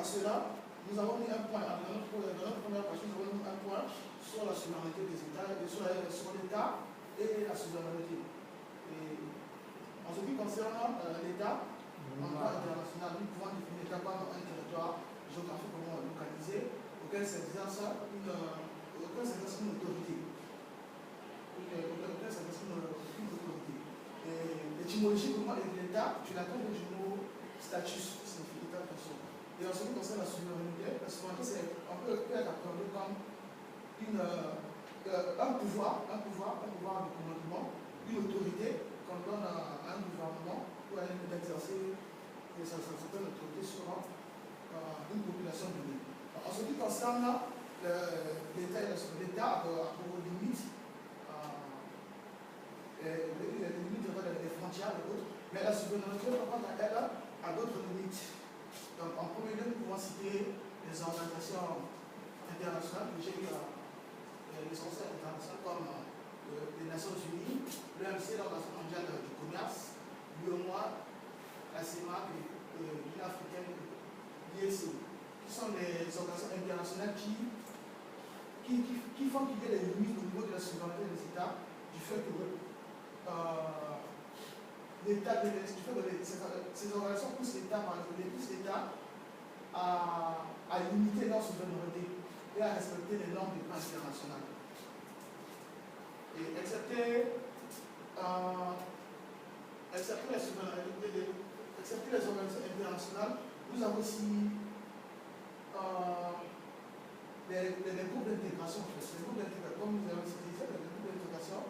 À cela, nous avons mis un point, dans notre première partie, nous avons mis un point sur la souveraineté des États, sur l'État et la souveraineté. Et en ce qui concerne l'État, en droit international, nous pouvons définir l'État comme un territoire géographiquement localisé auquel s'exerce une autorité. Étymologiquement, l'État, tu l'appelles le mot status, qui signifie État person. Et en ce qui concerne la souveraineté, on peut être appréhendé comme un pouvoir de commandement, une autorité qu'on donne à un gouvernement pour aller exercer certaines autorités sur une population donnée. En ce qui concerne l'État a pour limite les frontières et autres, mais la souveraineté, par contre, elle a d'autres limites. Donc, en premier lieu, nous pouvons citer les organisations internationales, j'ai eu les organisations internationales comme les Nations Unies, l'OMC, l'Organisation mondiale du commerce, l'UEMOA, la CEMAC et l'Union africaine, l'IEC, qui sont les organisations internationales qui font qu'il y ait des limites au niveau de la souveraineté des États, du fait que ces organisations poussent l'État à limiter leur souveraineté et à respecter les normes du droit international. Et excepté les organisations internationales, nous avons aussi les groupes d'intégration. Comme nous avons cité ici, les groupes d'intégration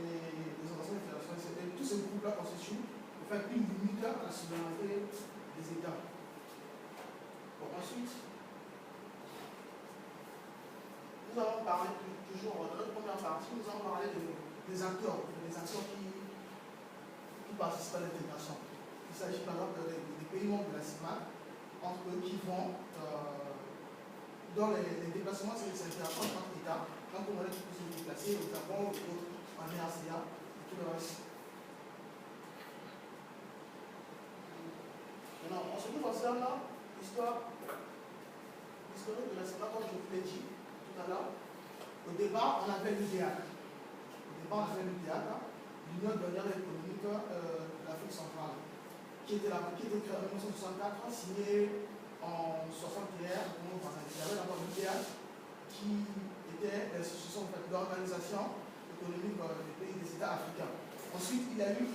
et les organisations internationales, tous ces groupes-là constituent en fait une limite à la souveraineté des États. Bon, ensuite, nous allons parler toujours dans notre première partie, nous allons parler des acteurs, des actions qui participent à l'intégration. Il s'agit par exemple des pays membres de la CIMAC, entre eux qui vont dans les déplacements, c'est l'interaction entre États, quand on va se déplacer au Japon, en RCA, et tout le reste. Maintenant, en ce qui concerne l'histoire historique de la CIMAC, comme je vous l'ai dit tout à l'heure, au départ, on avait l'UDEAC. L'Union douanière économique de l'Afrique centrale, qui était créée en 1964, signée en 61. Il y avait d'abord l'UDEAC, qui était l'institution de l'organisation économique des pays des États africains. Ensuite, il y a eu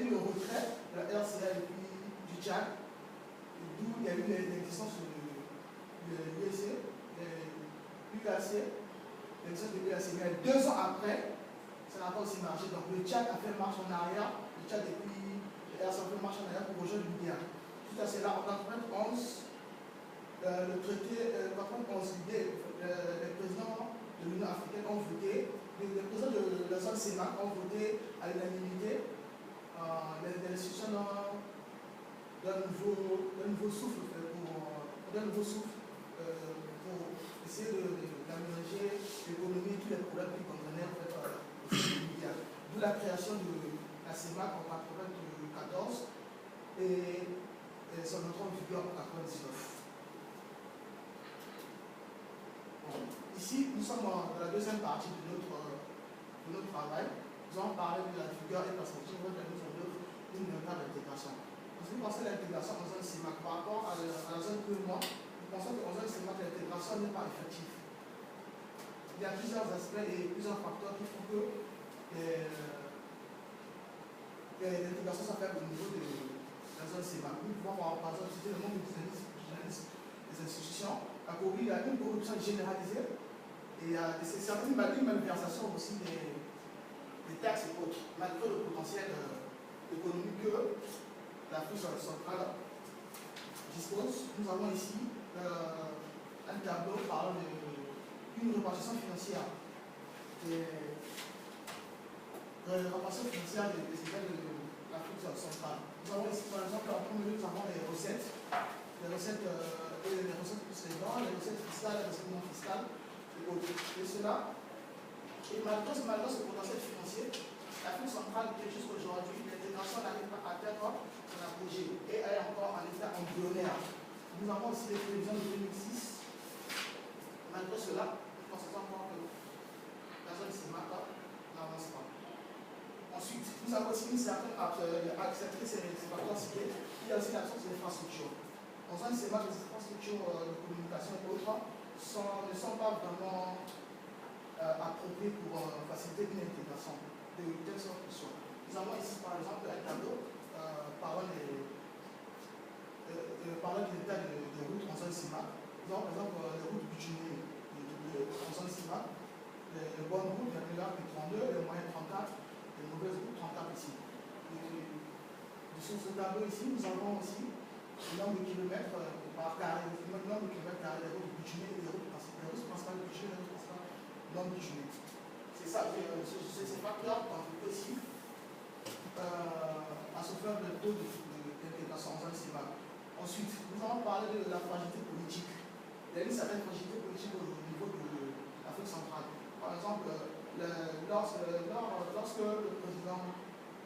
le retrait de la RCA et puis du Tchad, d'où il y a eu l'existence de l'UEC, l'UAC, l'existence de l'UAC. Mais 2 ans après, ça n'a pas aussi marché. Donc le Tchad a fait marche en arrière, le Tchad et puis le RCA a fait marche en arrière pour rejoindre l'UDEAC. Suite à cela, en 1991, le traité, par contre, les présidents de l'Union africaine ont voté, les présidents de la zone CEMAC ont voté à l'unanimité l'institution d'un nouveau souffle pour essayer d'aménager l'économie et tous les problèmes qui contenaient en fait, d'où la création de la CEMAC en 1994 et son entrée en vigueur en 1999. Ici, nous sommes dans la deuxième partie de notre travail. Nous allons parler de la figure et perspective de la mise en œuvre d'une véritable intégration. En ce qui concerne l'intégration en zone CIMAC, par rapport à la zone que moi, nous pensons qu'en zone CIMAC, l'intégration n'est pas effective. Il y a plusieurs aspects et plusieurs facteurs qui font que l'intégration soit faible au niveau de la zone CIMAC. Nous pouvons voir par exemple citer le nombre de journalistes des institutions. À Kobe, il y a une corruption généralisée et il y a une malversation aussi des taxes et autres, malgré le potentiel économique que l'Afrique centrale dispose. Nous avons ici un tableau parlant d'une répartition financière. Répartition financière des États de l'Afrique centrale. Nous avons ici, par exemple, en premier lieu, nous avons les recettes plus les dons, les recettes fiscales, les recettes non fiscales, et autres. Et cela, et malgré ce potentiel financier, l'Afrique centrale, jusqu'aujourd'hui, l'intégration n'arrive pas à atteindre son apogée et elle est encore en état embryonnaire. Nous avons aussi des prévisions de 2006. Malgré cela, nous constatons encore que la zone CIMAC n'avance pas. Ensuite, nous avons aussi une certaine accepté ces facteurs cités. Il y a aussi l'absence d'infrastructures. En zone CIMAC, les infrastructures de communication et autres ne sont pas vraiment appropriées pour faciliter une intégration de telle sorte que soit. Nous avons ici par exemple un tableau parlant de l'état des routes en zone CIMAC. Nous avons par exemple les routes bituminées en zone CIMAC, les bonnes routes, les meilleures P32, les moyennes 34, les mauvaises routes 34 ici. Sur ce tableau ici, nous avons aussi le nombre de kilomètres par carré, le nombre de kilomètres carrés des routes bituminées et des routes principales bituminées et des routes principales non bituminées. C'est ça, c'est ces facteurs contribuent aussi à ce faible taux d'intégration en zone CIMAC. Ensuite, nous allons parler de la fragilité politique. Il y a une certaine fragilité politique au niveau de l'Afrique centrale. Par exemple, lorsque le président,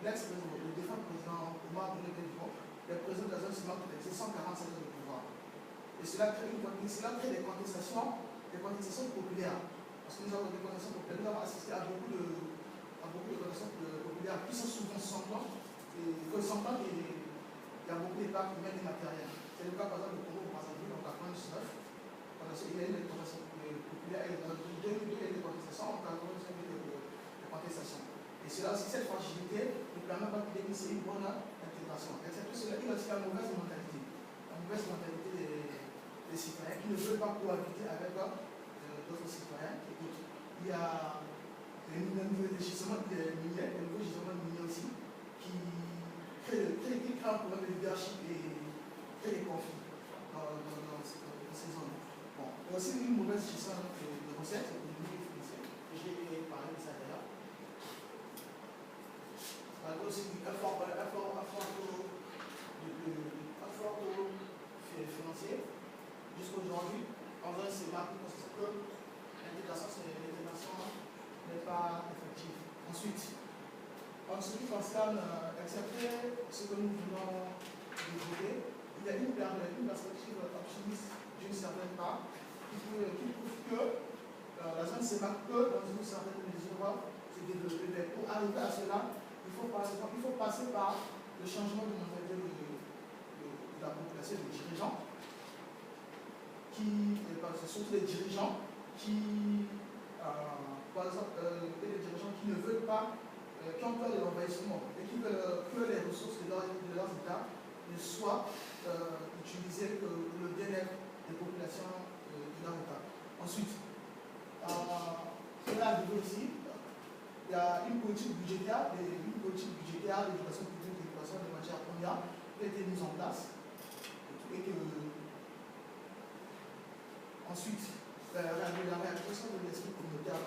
le défunt président Omar Bongo Bello, le président de la zone CIMAC, il a exercé 147 ans de pouvoir. Et cela crée des contestations populaires. Parce que nous avons des contestations populaires, nous avons assisté à beaucoup de contestations populaires qui sont souvent sanglantes. Et quand sanglantes, il y a beaucoup d'épargne humaine et matérielle. C'est le cas par exemple du Congo Brazzaville en 1999. Il y a eu des contestations populaires et en 2002, il y a eu des contestations, en 1999, il y a eu des contestations. Et cela aussi, cette fragilité ne permet pas d'initier une bonne intégration. Excepté cela, il y a aussi la mauvaise mentalité des citoyens qui ne veulent pas cohabiter avec d'autres citoyens et d'autres. Il y a les nouveaux gisements miniers, les nouveaux gisements miniers aussi, qui créent un problème de leadership et créent des conflits dans ces zones. Bon. Il y a aussi une mauvaise gestion de recettes au niveau financier. J'ai parlé de ça d'ailleurs. Il y a aussi un fort taux financier. Jusqu'aujourd'hui, en vrai, c'est marqué parce que l'intégration n'est pas effective. Ensuite, en ce qui concerne, excepté ce que nous venons de développer, il y a une perspective optimiste d'une certaine part qui prouve que la zone CIMAC peut, dans une certaine mesure, se développer. Mais pour arriver à cela, il faut passer par le changement de mentalité de la population, des dirigeants. Surtout les dirigeants qui, par exemple, les dirigeants qui ne veulent pas, qui ont peur de l'envahissement et qui veulent que les ressources de leurs États ne soient utilisées pour le bien-être des populations de leur État. Ensuite, là, aussi, il y a une politique budgétaire d'éducation publique, d'éducation des matières premières qui a été mise en place et que ensuite, la réalisation de l'esprit communautaire,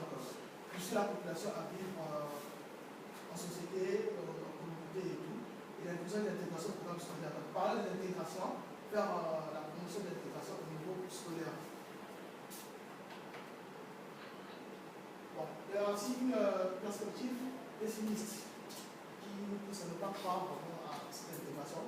pousser la population à vivre en société, en communauté et tout, et l'inclusion de l'intégration au programme scolaire. Parler de l'intégration, faire la promotion de l'intégration au niveau scolaire. Bon, il y a aussi une perspective pessimiste qui nous pousse à ne pas croire vraiment à cette intégration.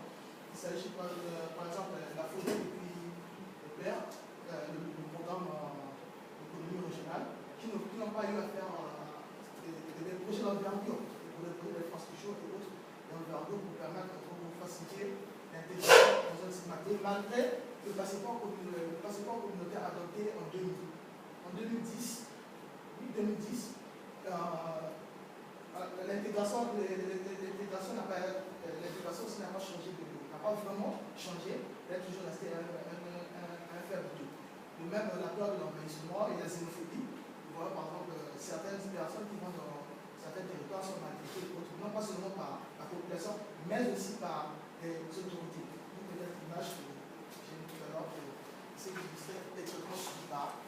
Il s'agit par exemple de la forêt depuis les pères. Le programme d'économie régionale, qui n'ont pas eu à faire des projets d'envergure, des projets d'infrastructure et autres d'envergure pour permettre de faciliter l'intégration dans zone CIMAC. Malgré le passeport communautaire adopté en 2000. En 2010, l'intégration n'a pas changé, n'a pas vraiment changé, elle est toujours restée à un faible taux. De même, la peur de l'envahissement et la xénophobie. Voilà, par exemple, certaines personnes qui vont dans certains territoires sont maltraitées, non pas seulement par la population, mais aussi par les autorités. Une peut-être image que j'ai mis tout à l'heure, c'est que c'est extrêmement suivi par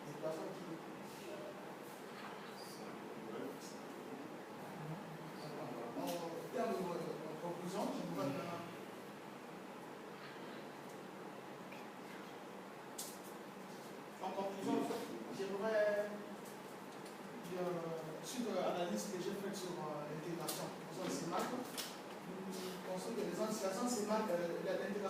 les personnes qui. En termes de conclusion, je vous donne en conclusion, j'aimerais, suite à l'analyse que j'ai faite sur l'intégration aux zones CIMAC, nous pensons que la zone CIMAC, l'intégration